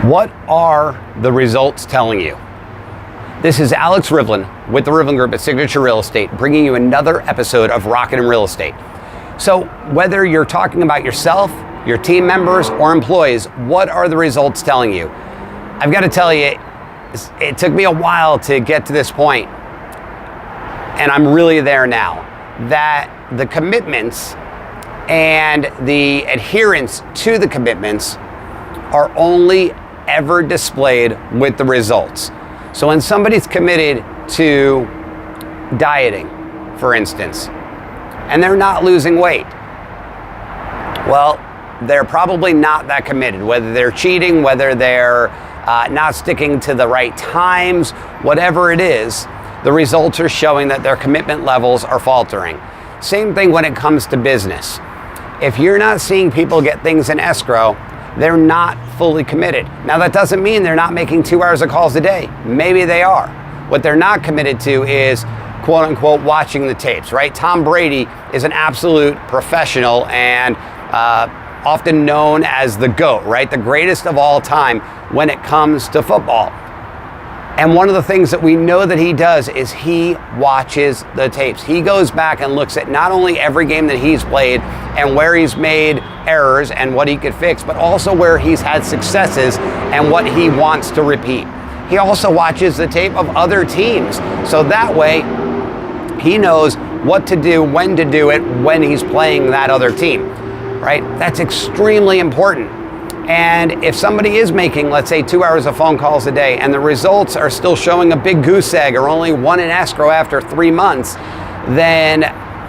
What are the results telling you? This is Alex Rivlin with the Rivlin Group at Signature Real Estate, bringing you another episode of Rockin' in Real Estate. So whether you're talking about yourself, your team members, or employees, what are the results telling you? I've got to tell you, it took me a while to get to this point, and I'm really there now, that the commitments and the adherence to the commitments are only ever displayed with the results. So when somebody's committed to dieting, for instance, and they're not losing weight, well, they're probably not that committed. Whether they're cheating, whether they're not sticking to the right times, whatever it is, the results are showing that their commitment levels are faltering. Same thing when it comes to business. If you're not seeing people get things in escrow, they're not fully committed. Now that doesn't mean they're not making 2 hours of calls a day. Maybe they are. What they're not committed to is quote unquote watching the tapes, right? Tom Brady is an absolute professional and often known as the GOAT, right? The greatest of all time when it comes to football. And one of the things that we know that he does is he watches the tapes. He goes back and looks at not only every game that he's played and where he's made errors and what he could fix, but also where he's had successes and what he wants to repeat. He also watches the tape of other teams. So that way, he knows what to do, when to do it, when he's playing that other team, right? That's extremely important. And if somebody is making, let's say, 2 hours of phone calls a day and the results are still showing a big goose egg or only one in escrow after 3 months, then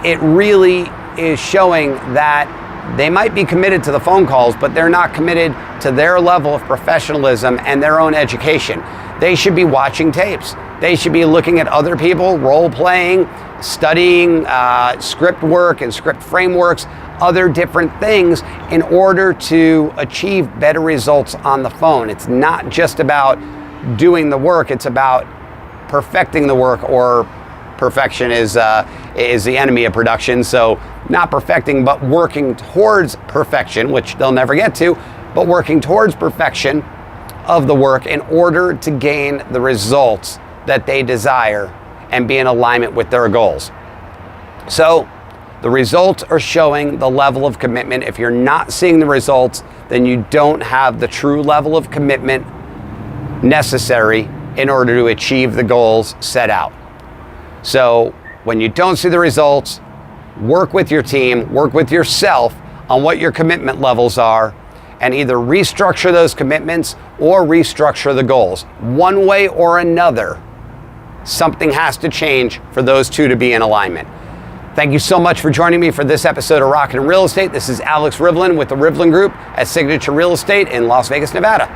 it really is showing that they might be committed to the phone calls, but they're not committed to their level of professionalism and their own education. They should be watching tapes. They should be looking at other people, role playing, studying script work and script frameworks, other different things in order to achieve better results on the phone. It's not just about doing the work, it's about perfecting the work, or perfection is the enemy of production. So not perfecting, but working towards perfection, which they'll never get to, but working towards perfection of the work in order to gain the results that they desire and be in alignment with their goals. So the results are showing the level of commitment. If you're not seeing the results, then you don't have the true level of commitment necessary in order to achieve the goals set out. So when you don't see the results, work with your team, work with yourself on what your commitment levels are, and either restructure those commitments or restructure the goals. One way or another, something has to change for those two to be in alignment. Thank you so much for joining me for this episode of Rockin' in Real Estate. This is Alex Rivlin with the Rivlin Group at Signature Real Estate in Las Vegas, Nevada.